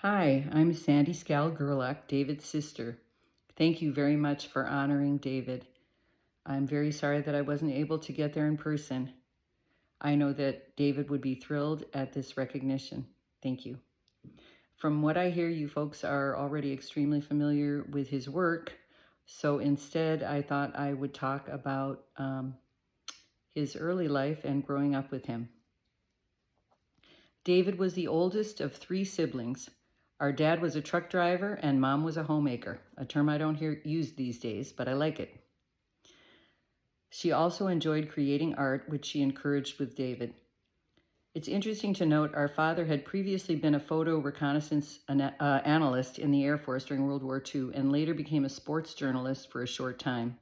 Hi, I'm Sandy Skal-Gerlock, David's sister. Thank you very much for honoring David. I'm very sorry that I wasn't able to get there in person. I know that David would be thrilled at this recognition. Thank you. From what I hear, you folks are already extremely familiar with his work, so instead I thought I would talk about his early life and growing up with him. David was the oldest of three siblings. Our dad was a truck driver and mom was a homemaker, a term I don't hear used these days, but I like it. She also enjoyed creating art, which she encouraged with David. It's interesting to note our father had previously been a photo reconnaissance analyst in the Air Force during World War II and later became a sports journalist for a short time.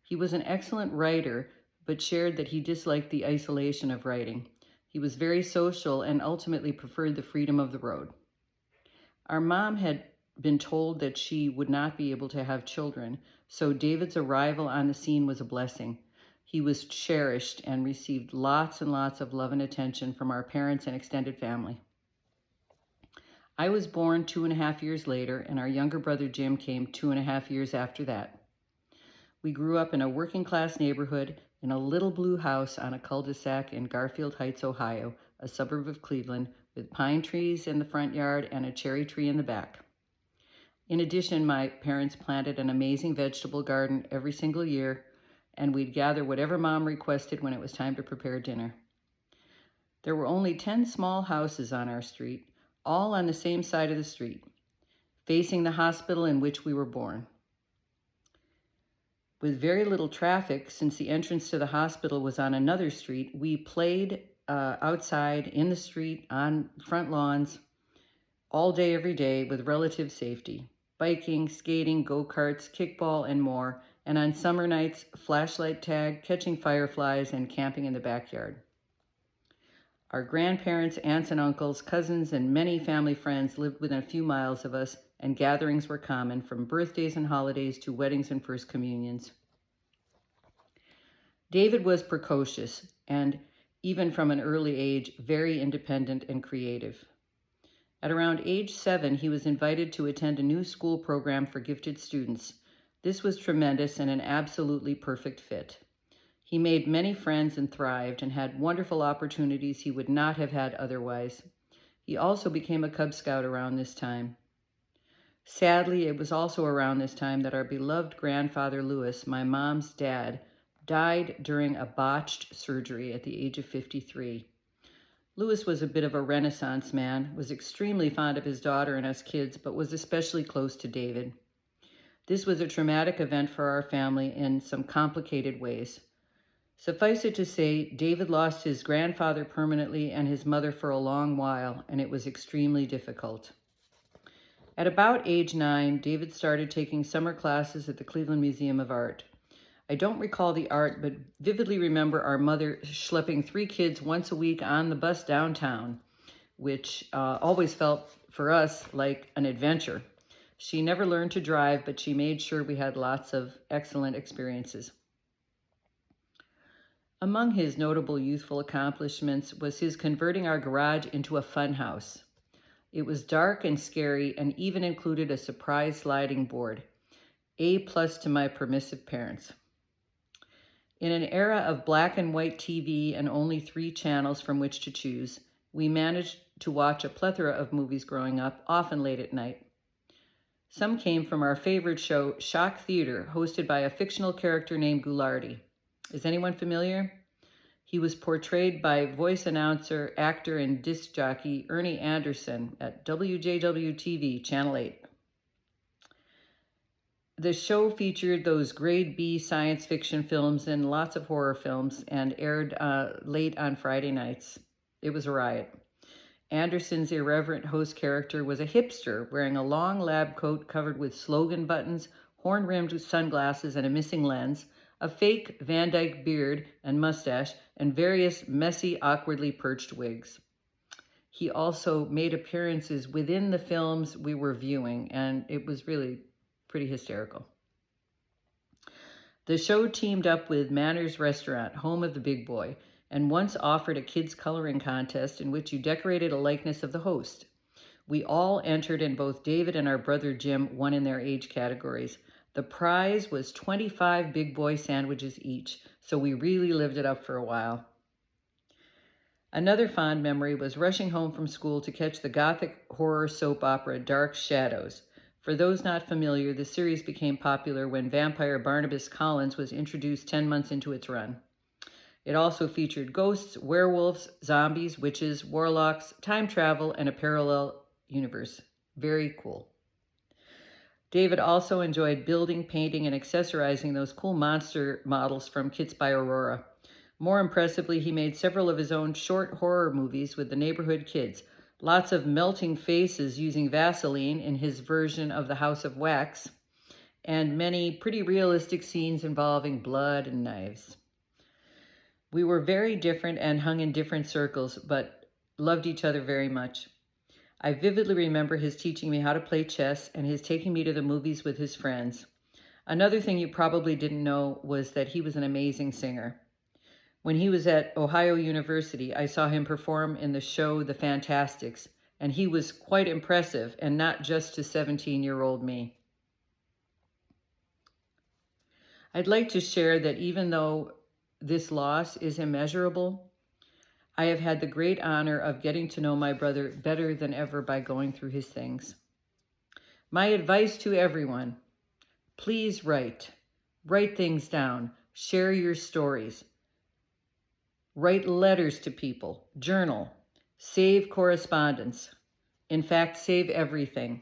He was an excellent writer, but shared that he disliked the isolation of writing. He was very social and ultimately preferred the freedom of the road. Our mom had been told that she would not be able to have children, so David's arrival on the scene was a blessing. He was cherished and received lots and lots of love and attention from our parents and extended family. I was born 2.5 years later, and our younger brother Jim came 2.5 years after that. We grew up in a working class neighborhood in a little blue house on a cul-de-sac in Garfield Heights, Ohio, a suburb of Cleveland, with pine trees in the front yard and a cherry tree in the back. In addition, my parents planted an amazing vegetable garden every single year, and we'd gather whatever mom requested when it was time to prepare dinner. There were only 10 small houses on our street, all on the same side of the street, facing the hospital in which we were born. With very little traffic, since the entrance to the hospital was on another street, we played outside, in the street, on front lawns, all day, every day, with relative safety. Biking, skating, go-karts, kickball, and more. And on summer nights, flashlight tag, catching fireflies, and camping in the backyard. Our grandparents, aunts and uncles, cousins, and many family friends lived within a few miles of us, and gatherings were common, from birthdays and holidays to weddings and first communions. David was precocious and, even from an early age, very independent and creative. At around age 7, he was invited to attend a new school program for gifted students. This was tremendous and an absolutely perfect fit. He made many friends and thrived and had wonderful opportunities he would not have had otherwise. He also became a Cub Scout around this time. Sadly, it was also around this time that our beloved grandfather Lewis, my mom's dad, died during a botched surgery at the age of 53. Lewis was a bit of a Renaissance man, was extremely fond of his daughter and us kids, but was especially close to David. This was a traumatic event for our family in some complicated ways. Suffice it to say, David lost his grandfather permanently and his mother for a long while, and it was extremely difficult. At about age 9, David started taking summer classes at the Cleveland Museum of Art. I don't recall the art, but vividly remember our mother schlepping 3 kids once a week on the bus downtown, which always felt for us like an adventure. She never learned to drive, but she made sure we had lots of excellent experiences. Among his notable youthful accomplishments was his converting our garage into a fun house. It was dark and scary and even included a surprise sliding board. A+ to my permissive parents. In an era of black and white TV and only 3 channels from which to choose, we managed to watch a plethora of movies growing up, often late at night. Some came from our favorite show, Shock Theater, hosted by a fictional character named Ghoulardi. Is anyone familiar? He was portrayed by voice announcer, actor, and disc jockey Ernie Anderson at WJW-TV, Channel 8. The show featured those grade B science fiction films and lots of horror films and aired late on Friday nights. It was a riot. Anderson's irreverent host character was a hipster wearing a long lab coat covered with slogan buttons, horn-rimmed sunglasses and a missing lens, a fake Van Dyke beard and mustache, and various messy, awkwardly perched wigs. He also made appearances within the films we were viewing, and it was really pretty hysterical. The show teamed up with Manners Restaurant, home of the Big Boy, and once offered a kids' coloring contest in which you decorated a likeness of the host. We all entered, and both David and our brother Jim won in their age categories. The prize was 25 big boy sandwiches each, so we really lived it up for a while. Another fond memory was rushing home from school to catch the gothic horror soap opera Dark Shadows. For those not familiar, the series became popular when vampire Barnabas Collins was introduced 10 months into its run. It also featured ghosts, werewolves, zombies, witches, warlocks, time travel, and a parallel universe. Very cool. David also enjoyed building, painting, and accessorizing those cool monster models from Kits by Aurora. More impressively, he made several of his own short horror movies with the neighborhood kids. Lots of melting faces using Vaseline in his version of the House of Wax, and many pretty realistic scenes involving blood and knives. We were very different and hung in different circles, but loved each other very much. I vividly remember his teaching me how to play chess and his taking me to the movies with his friends. Another thing you probably didn't know was that he was an amazing singer. When he was at Ohio University, I saw him perform in the show The Fantastics, and he was quite impressive, and not just to 17-year-old me. I'd like to share that even though this loss is immeasurable, I have had the great honor of getting to know my brother better than ever by going through his things. My advice to everyone, please write things down, share your stories, write letters to people, journal, save correspondence. In fact, save everything.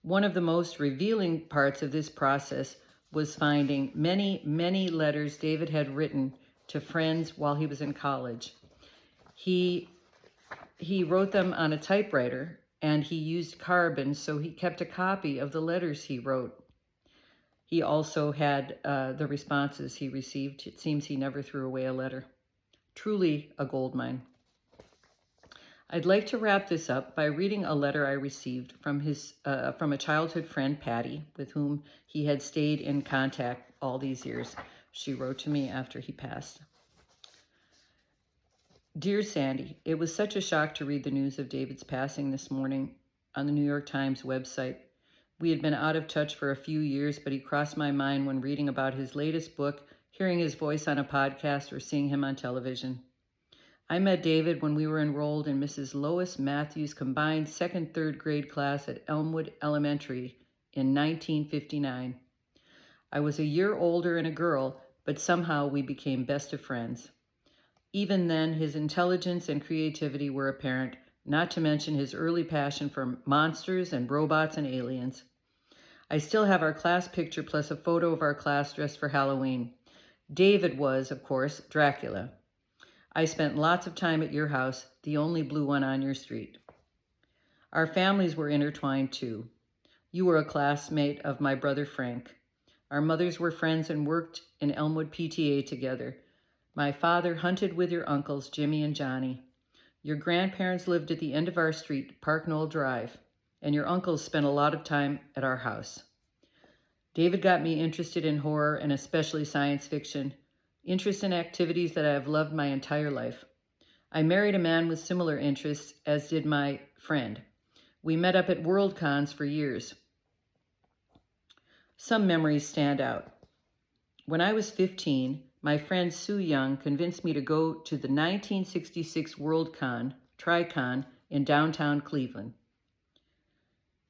One of the most revealing parts of this process was finding many, many letters David had written to friends while he was in college. He wrote them on a typewriter, and he used carbon, so he kept a copy of the letters he wrote. He also had the responses he received. It seems he never threw away a letter. Truly a goldmine. I'd like to wrap this up by reading a letter I received from a childhood friend, Patty, with whom he had stayed in contact all these years. She wrote to me after he passed. Dear Sandy, it was such a shock to read the news of David's passing this morning on the New York Times website. We had been out of touch for a few years, but he crossed my mind when reading about his latest book, hearing his voice on a podcast, or seeing him on television. I met David when we were enrolled in Mrs. Lois Matthews' combined second, third grade class at Elmwood Elementary in 1959. I was a year older and a girl, but somehow we became best of friends. Even then, his intelligence and creativity were apparent, not to mention his early passion for monsters and robots and aliens. I still have our class picture plus a photo of our class dressed for Halloween. David was, of course, Dracula. I spent lots of time at your house, the only blue one on your street. Our families were intertwined too. You were a classmate of my brother Frank. Our mothers were friends and worked in Elmwood PTA together. My father hunted with your uncles, Jimmy and Johnny. Your grandparents lived at the end of our street, Park Knoll Drive, and your uncles spent a lot of time at our house. David got me interested in horror and especially science fiction, interest in activities that I have loved my entire life. I married a man with similar interests, as did my friend. We met up at World Cons for years. Some memories stand out. When I was 15, my friend Sue Young convinced me to go to the 1966 World Con, Tri-Con, in downtown Cleveland.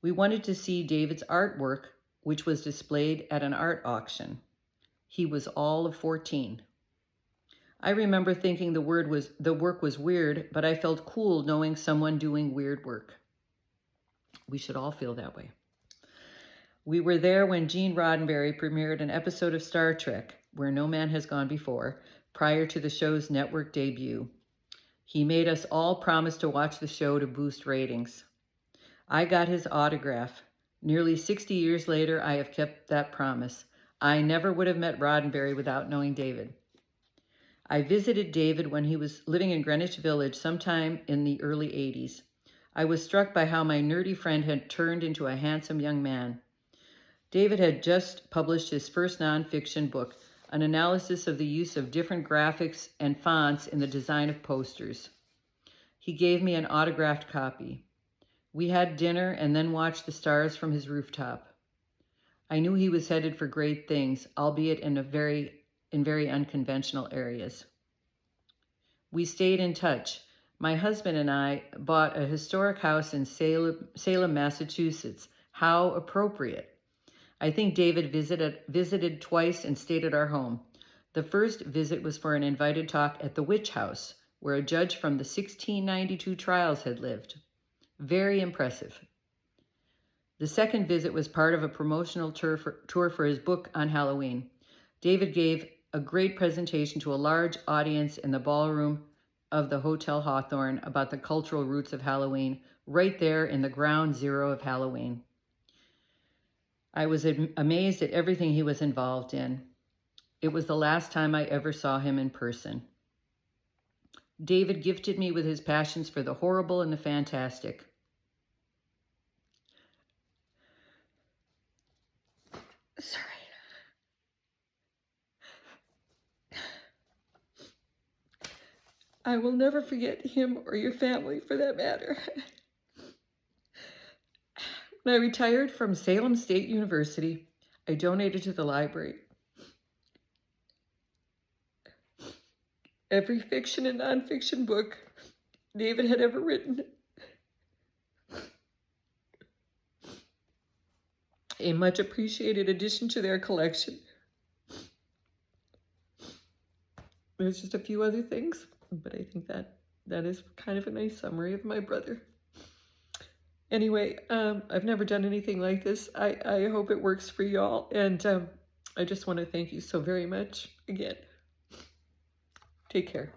We wanted to see David's artwork, which was displayed at an art auction. He was all of 14. I remember thinking the work was weird, but I felt cool knowing someone doing weird work. We should all feel that way. We were there when Gene Roddenberry premiered an episode of Star Trek, Where No Man Has Gone Before, prior to the show's network debut. He made us all promise to watch the show to boost ratings. I got his autograph. Nearly 60 years later, I have kept that promise. I never would have met Roddenberry without knowing David. I visited David when he was living in Greenwich Village sometime in the early 80s. I was struck by how my nerdy friend had turned into a handsome young man. David had just published his first nonfiction book, an analysis of the use of different graphics and fonts in the design of posters. He gave me an autographed copy. We had dinner and then watched the stars from his rooftop. I knew he was headed for great things, albeit in very unconventional areas. We stayed in touch. My husband and I bought a historic house in Salem, Massachusetts. How appropriate. I think David visited twice and stayed at our home. The first visit was for an invited talk at the Witch House, where a judge from the 1692 trials had lived. Very impressive. The second visit was part of a promotional tour for his book on Halloween. David gave a great presentation to a large audience in the ballroom of the Hotel Hawthorne about the cultural roots of Halloween, right there in the ground zero of Halloween. I was amazed at everything he was involved in. It was the last time I ever saw him in person. David gifted me with his passions for the horrible and the fantastic. Sorry. I will never forget him or your family for that matter. When I retired from Salem State University, I donated to the library. Every fiction and nonfiction book David had ever written. A much appreciated addition to their collection. There's just a few other things, but I think that is kind of a nice summary of my brother. Anyway, I've never done anything like this. I hope it works for y'all, and I just want to thank you so very much again. Take care.